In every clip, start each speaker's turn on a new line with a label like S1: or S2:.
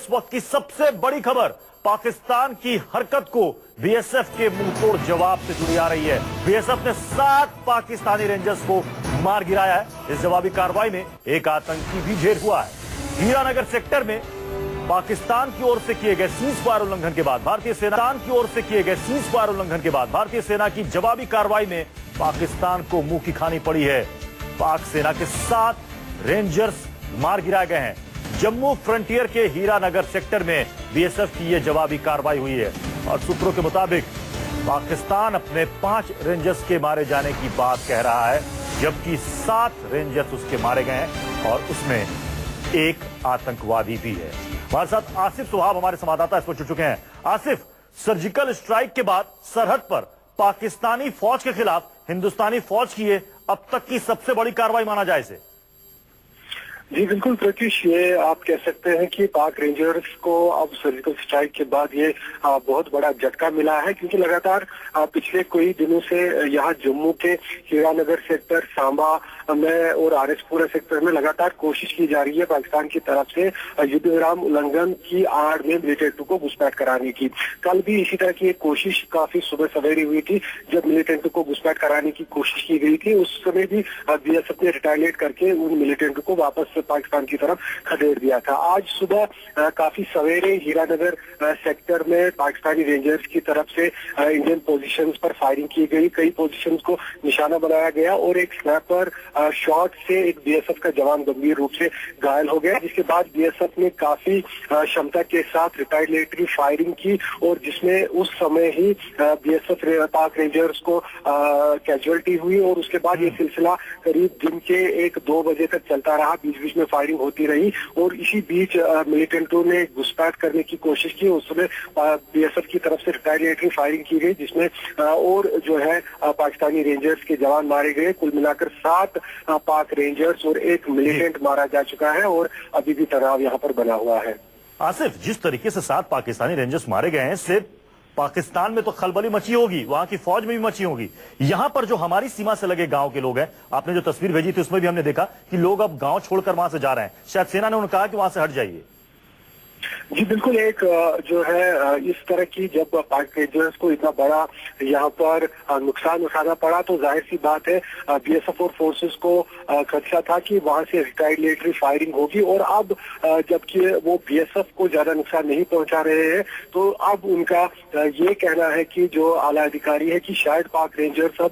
S1: इस वक्त की सबसे बड़ी खबर पाकिस्तान की हरकत को बीएसएफ के मुंहतोड़ जवाब से जुड़ी आ रही है। बीएसएफ ने 7 पाकिस्तानी रेंजर्स को मार गिराया है। इस जवाबी कार्रवाई में एक आतंकी भी ढेर हुआ है। हीरानगर सेक्टर में पाकिस्तान की ओर से किए गए सीजफायर उल्लंघन के बाद भारतीय सेना की जवाबी कार्रवाई में पाकिस्तान को मुंह की खानी पड़ी है। पाक सेना के 7 रेंजर्स मार गिराए गए हैं। जम्मू फ्रंटियर के हीरानगर सेक्टर में बीएसएफ की यह जवाबी कार्रवाई हुई है और सूत्रों के मुताबिक पाकिस्तान अपने 5 रेंजर्स के मारे जाने की बात कह रहा है, जबकि 7 रेंजर्स उसके मारे गए हैं और उसमें एक आतंकवादी भी है। हमारे साथ आसिफ सुहाब हमारे संवाददाता इस पर जुड़ चुके हैं। आसिफ, सर्जिकल स्ट्राइक के बाद सरहद पर पाकिस्तानी फौज के खिलाफ हिंदुस्तानी फौज की ये अब तक की सबसे बड़ी कार्रवाई माना जाए इसे।
S2: जी बिल्कुल प्रत्युष, ये आप कह सकते हैं कि पाक रेंजर्स को अब सर्जिकल स्ट्राइक के बाद ये बहुत बड़ा झटका मिला है, क्योंकि लगातार पिछले कई दिनों से यहाँ जम्मू के हीरानगर सेक्टर, सांबा में और आरएसपुरा सेक्टर में लगातार कोशिश की जा रही है पाकिस्तान की तरफ से युद्ध विराम उल्लंघन की आड़ में मिलिटेंट को घुसपैठ कराने की। कल भी इसी तरह की एक कोशिश काफी सुबह सवेरे हुई थी, जब मिलिटेंट को घुसपैठ कराने की कोशिश की गई थी। उस समय भी बीएसएफ ने रिटालिएट करके उन मिलिटेंट को वापस पाकिस्तान की तरफ खदेड़ दिया था। आज सुबह काफी सवेरे हीरानगर सेक्टर में पाकिस्तानी रेंजर्स की तरफ से इंडियन पोजीशंस पर फायरिंग की गई। कई पोजीशंस को निशाना बनाया गया और एक स्नैपर शॉट से एक बीएसएफ का जवान गंभीर रूप से घायल हो गया, जिसके बाद बीएसएफ ने काफी क्षमता के साथ रिटालिएटरी फायरिंग की और जिसमें उस समय ही बीएसएफ पाक रेंजर्स को कैजुअलिटी हुई और उसके बाद ये सिलसिला करीब दिन के 1-2 बजे तक चलता रहा। बीच बीच में फायरिंग होती रही और इसी बीच मिलिटेंटों ने घुसपैठ करने की कोशिश की। उस समय बीएसएफ की तरफ से रिटालिएटरी फायरिंग की गई, जिसमें और जो है पाकिस्तानी रेंजर्स के जवान मारे गए। कुल मिलाकर 7 पाक रेंजर्स और एक मिलिटेंट मारा जा चुका है और अभी भी तनाव यहाँ पर बना हुआ है।
S1: आसिफ, जिस तरीके से 7 पाकिस्तानी रेंजर्स मारे गए हैं, सिर्फ पाकिस्तान में तो खलबली मची होगी, वहां की फौज में भी मची होगी। यहां पर जो हमारी सीमा से लगे गांव के लोग हैं, आपने जो तस्वीर भेजी थी उसमें भी हमने देखा कि लोग अब गांव छोड़कर वहां से जा रहे हैं। शायद सेना ने उन्हें कहा कि वहां से हट जाइए।
S2: जी बिल्कुल, एक जो है इस तरह की जब पाक रेंजर्स को इतना बड़ा यहाँ पर नुकसान उठाना पड़ा, तो जाहिर सी बात है बीएसएफ और फोर्सेस को खदशा था कि वहां से रिटालिएटरी फायरिंग होगी। और अब जबकि वो बीएसएफ को ज्यादा नुकसान नहीं पहुंचा रहे हैं, तो अब उनका ये कहना है कि जो आला अधिकारी है कि शायद पाक रेंजर्स अब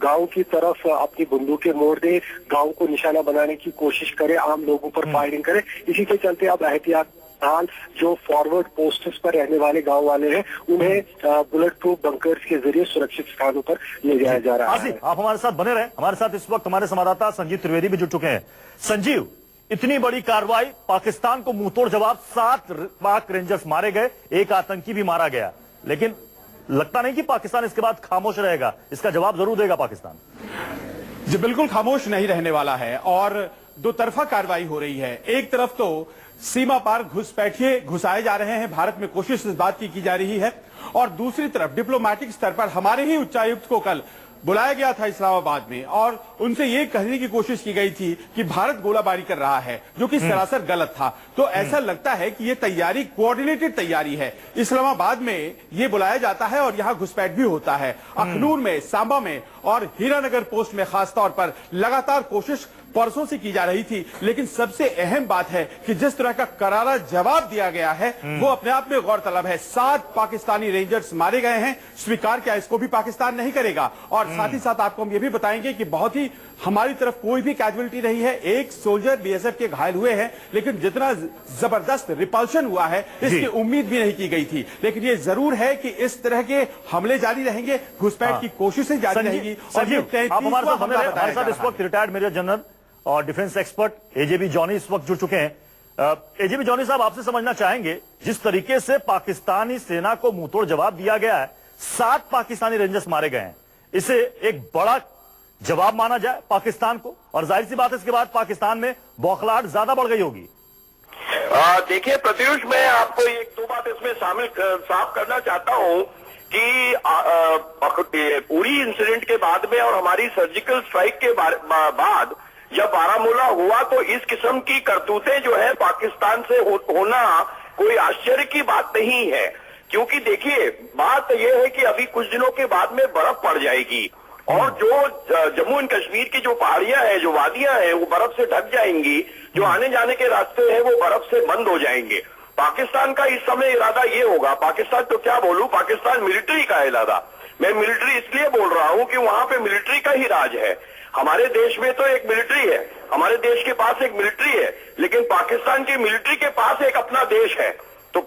S2: गाँव की तरफ अपनी बंदूकें मोड़ दे, गाँव को निशाना बनाने की कोशिश करे, आम लोगों पर फायरिंग करे। इसी के चलते अब एहतियात जो फॉरवर्ड पोस्ट्स पर रहने वाले गांव वाले हैं, उन्हें बुलेट प्रूफ बंकर्स के जरिए सुरक्षित स्थानों पर ले जाया जा रहा है।
S1: आप हमारे साथ बने रहे। हमारे साथ इस वक्त हमारे संवाददाता संजीव त्रिवेदी भी जुड़ चुके हैं। संजीव, इतनी बड़ी कार्रवाई, पाकिस्तान को मुंहतोड़ जवाब, 7 पाक रेंजर्स मारे गए, एक आतंकी भी मारा गया, लेकिन लगता नहीं कि पाकिस्तान इसके बाद खामोश रहेगा। इसका जवाब जरूर देगा पाकिस्तान।
S3: जी बिल्कुल खामोश नहीं रहने वाला है और दो तरफा कार्रवाई हो रही है। एक तरफ तो सीमा पार घुसपैठिए घुसाए जा रहे हैं, भारत में कोशिश इस बात की जा रही है, और दूसरी तरफ डिप्लोमेटिक स्तर पर हमारे ही उच्चायुक्त को कल बुलाया गया था इस्लामाबाद में और उनसे ये कहने की कोशिश की गई थी कि भारत गोलाबारी कर रहा है, जो कि सरासर गलत था। तो ऐसा लगता है कि ये तैयारी कोऑर्डिनेटेड तैयारी है। इस्लामाबाद में ये बुलाया जाता है और यहाँ घुसपैठ भी होता है। अखनूर में, सांबा में और हीरानगर पोस्ट में खास तौर पर लगातार कोशिश परसों से की जा रही थी, लेकिन सबसे अहम बात है कि जिस तरह का करारा जवाब दिया गया है वो अपने आप में गौरतलब है। 7 पाकिस्तानी रेंजर्स मारे गए हैं, स्वीकार किया, इसको भी पाकिस्तान नहीं करेगा। और साथ ही साथ आपको हम ये भी बताएंगे कि बहुत ही हमारी तरफ कोई भी कैजुअलिटी नहीं है। एक सोल्जर बीएसएफ के घायल हुए हैं, लेकिन जितना जबरदस्त रिपल्शन हुआ है इसकी उम्मीद भी नहीं की गई थी। लेकिन ये जरूर है कि इस तरह के हमले जारी रहेंगे, घुसपैठ की कोशिशें जारी रहेगी।
S1: आप हमारे साथ इस वक्त रिटायर्ड मेजर जनरल और डिफेंस एक्सपर्ट एजेबी जॉनी इस वक्त जुड़ चुके हैं। एजेबी जॉनी साहब, आपसे समझना चाहेंगे, जिस तरीके से पाकिस्तानी सेना को मुंहतोड़ जवाब दिया गया है, 7 पाकिस्तानी रेंजर्स मारे गए हैं, इसे एक बड़ा जवाब माना जाए पाकिस्तान को, और जाहिर सी बात है इसके बाद पाकिस्तान में बौखलाहट ज्यादा बढ़ गई होगी।
S4: देखिए प्रत्युष, मैं आपको 1-2 बात इसमें साफ करना चाहता हूं कि पूरी इंसिडेंट के बाद में और हमारी सर्जिकल स्ट्राइक के बाद जब बारामूला हुआ, तो इस किस्म की करतूतें जो है पाकिस्तान से होना कोई आश्चर्य की बात नहीं है, क्योंकि देखिए बात यह है कि अभी कुछ दिनों के बाद में बर्फ पड़ जाएगी और जो जम्मू एंड कश्मीर की जो पहाड़ियां हैं, जो वादियां हैं, वो बर्फ से ढक जाएंगी। जो आने जाने के रास्ते हैं वो बर्फ से बंद हो जाएंगे। पाकिस्तान का इस समय इरादा ये होगा, पाकिस्तान तो क्या बोलूं, पाकिस्तान मिलिट्री का इरादा, मैं मिलिट्री इसलिए बोल रहा हूं कि वहां पे मिलिट्री का ही राज है। हमारे देश में तो एक मिलिट्री है, हमारे देश के पास एक मिलिट्री है, लेकिन पाकिस्तान की मिलिट्री के पास एक अपना देश है। तो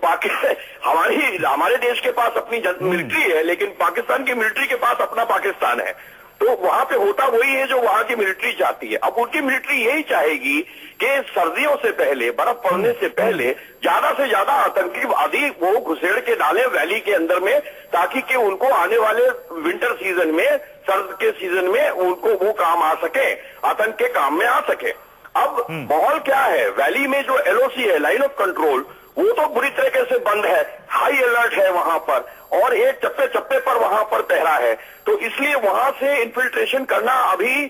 S4: हमारे देश के पास अपनी मिलिट्री है, लेकिन पाकिस्तान की मिलिट्री के पास अपना पाकिस्तान है। तो वहां पे होता वही है जो वहां की मिलिट्री चाहती है। अब उनकी मिलिट्री यही चाहेगी कि सर्दियों से पहले, बर्फ पड़ने से पहले ज्यादा से ज्यादा आतंकवादी वो घुसेड़ के डाले वैली के अंदर में, ताकि कि उनको आने वाले विंटर सीजन में, सर्द के सीजन में उनको वो काम आ सके, आतंक के काम में आ सके। अब माहौल क्या है, वैली में जो LOC है, लाइन ऑफ कंट्रोल, वो तो बुरी तरीके से बंद है, हाई अलर्ट है वहां पर, और एक चप्पे चप्पे पर वहां पर पहरा है। तो इसलिए वहां से इन्फिल्ट्रेशन करना अभी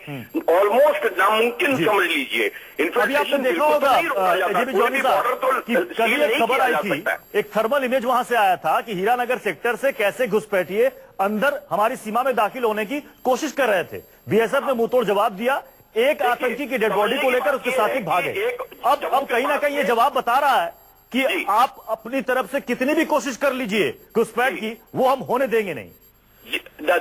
S4: ऑलमोस्ट नामुमकिन समझ लीजिए।
S1: अभी आपने देखा होगा कि कल एक खबर आई थी, एक थर्मल इमेज वहां से आया था कि हीरानगर सेक्टर से कैसे घुसपैठिए अंदर हमारी सीमा में दाखिल होने की कोशिश कर रहे थे। BSF ने मुंहतोड़ जवाब दिया, एक आतंकी की डेड बॉडी को लेकर उसके साथी भागे। अब कहीं ना कहीं ये जवाब बता रहा है कि आप अपनी तरफ से कितनी भी कोशिश कर लीजिए घुसपैठ की, वो हम होने देंगे नहीं।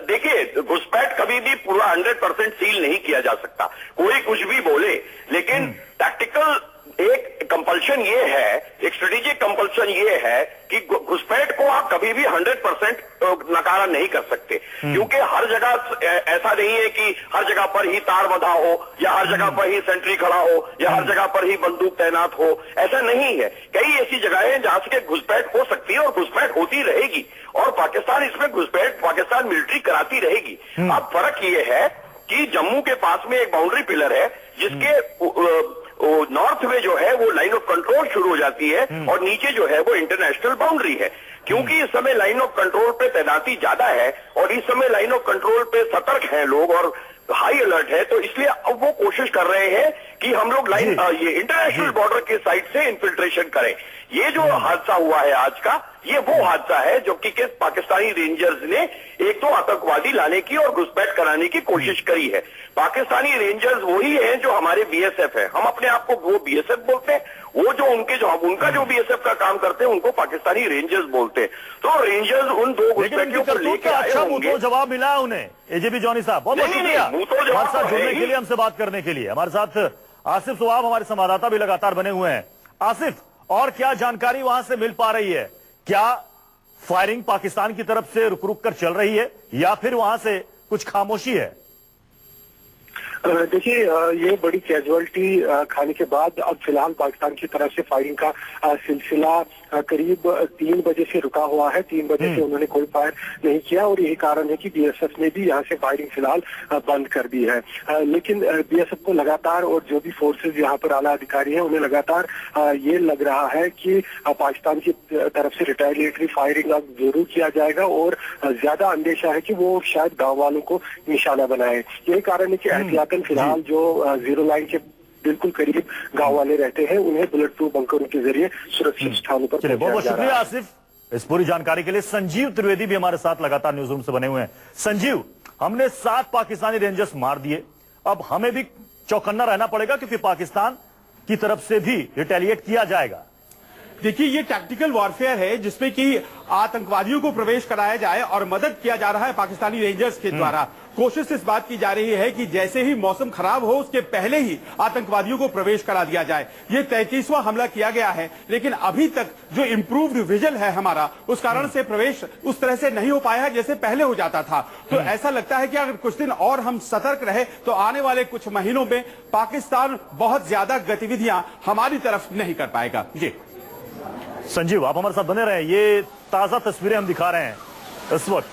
S4: देखिए, घुसपैठ कभी भी पूरा 100% सील नहीं किया जा सकता, कोई कुछ भी बोले, लेकिन टैक्टिकल एक कंपल्शन ये है, एक स्ट्रेटेजिक कंपल्शन ये है कि घुसपैठ को आप कभी भी 100% नकारा नहीं कर सकते, क्योंकि हर जगह ऐसा नहीं है कि हर जगह पर ही तार बंधा हो, या हर जगह पर ही सेंट्री खड़ा हो, या हर जगह पर ही बंदूक तैनात हो। ऐसा नहीं है, कई ऐसी जगह हैं जहां से घुसपैठ हो सकती है और घुसपैठ होती रहेगी, और पाकिस्तान इसमें घुसपैठ पाकिस्तान मिलिट्री कराती रहेगी। अब फर्क ये है कि जम्मू के पास में एक बाउंड्री पिलर है, जिसके नॉर्थ में जो है वो लाइन ऑफ कंट्रोल शुरू हो जाती है, और नीचे जो है वो इंटरनेशनल बाउंड्री है। क्योंकि इस समय लाइन ऑफ कंट्रोल पे तैनाती ज्यादा है, और इस समय लाइन ऑफ कंट्रोल पे सतर्क हैं लोग और हाई अलर्ट है, तो इसलिए अब वो कोशिश कर रहे हैं कि हम लोग ये इंटरनेशनल बॉर्डर के साइड से इन्फिल्ट्रेशन करें। ये जो हादसा हुआ है आज का, ये वो हादसा है जो कि पाकिस्तानी रेंजर्स ने एक तो आतंकवादी लाने की और घुसपैठ कराने की कोशिश करी है। पाकिस्तानी रेंजर्स वही हैं जो हमारे BSF है, हम अपने आप को वो BSF बोलते हैं, वो जो उनका जो BSF का काम करते हैं उनको पाकिस्तानी रेंजर्स बोलते हैं। तो रेंजर्स उन दो घुसपैठियों को लेकर आए होंगे।
S1: जवाब मिला है उन्हें। AJB जॉनी साहब, बहुत बहुत शुक्रिया हमारे साथ जुड़ने के लिए, हमसे बात करने के लिए। हमारे साथ आसिफ सुवाब हमारे संवाददाता भी लगातार बने हुए हैं। आसिफ, और क्या जानकारी वहां से मिल पा रही है? क्या फायरिंग पाकिस्तान की तरफ से रुक रुक कर चल रही है, या फिर वहां से कुछ खामोशी है?
S2: देखिए, ये बड़ी कैजुअलिटी खाने के बाद अब फिलहाल पाकिस्तान की तरफ से फायरिंग का सिलसिला करीब 3 बजे से रुका हुआ है। 3 बजे से उन्होंने कोई फायर नहीं किया, और यही कारण है कि BSF ने भी यहाँ से फायरिंग फिलहाल बंद कर दी है। लेकिन BSF को लगातार, और जो भी फोर्सेज यहाँ पर आला अधिकारी हैं, उन्हें लगातार ये लग रहा है कि पाकिस्तान की तरफ से रिटेलिएटरी फायरिंग अब जरूर किया जाएगा, और ज्यादा अंदेशा है कि वो शायद गाँव वालों को निशाना बनाए। यही कारण है कि एहतियातन फिलहाल जो जीरो लाइन के बिल्कुल करीब गांव वाले रहते हैं, उन्हें बुलेट प्रूफ बंकरों के जरिए सुरक्षित स्थानों पर
S1: बहुत बहुत शुक्रिया आसिफ इस पूरी जानकारी के लिए। संजीव त्रिवेदी भी हमारे साथ लगातार न्यूज रूम से बने हुए हैं। संजीव, हमने 7 पाकिस्तानी रेंजर्स मार दिए, अब हमें भी चौकन्ना रहना पड़ेगा क्योंकि पाकिस्तान की तरफ से भी रिटेलिएट किया जाएगा।
S3: देखिए, ये टैक्टिकल वॉरफेयर है जिसमें कि आतंकवादियों को प्रवेश कराया जाए और मदद किया जा रहा है पाकिस्तानी रेंजर्स के द्वारा। कोशिश इस बात की जा रही है कि जैसे ही मौसम खराब हो उसके पहले ही आतंकवादियों को प्रवेश करा दिया जाए। ये 33वां हमला किया गया है, लेकिन अभी तक जो इंप्रूव्ड विजन है हमारा, उस कारण से प्रवेश उस तरह से नहीं हो पाया है जैसे पहले हो जाता था। तो ऐसा लगता है कि अगर कुछ दिन और हम सतर्क रहे तो आने वाले कुछ महीनों में पाकिस्तान बहुत ज्यादा गतिविधियां हमारी तरफ नहीं कर पाएगा। जी
S1: संजीव, आप हमारे साथ बने रहे। ये ताजा तस्वीरें हम दिखा रहे हैं इस वक्त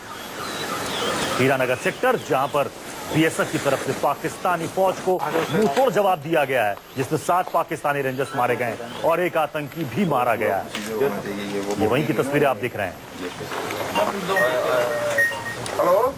S1: हीरानगर सेक्टर, जहां पर BSF की तरफ से पाकिस्तानी फौज को मुंहतोड़ जवाब दिया गया है, जिसमें 7 पाकिस्तानी रेंजर्स मारे गए और एक आतंकी भी मारा गया है। ये वहीं की तस्वीरें आप दिख रहे हैं।
S5: हेलो।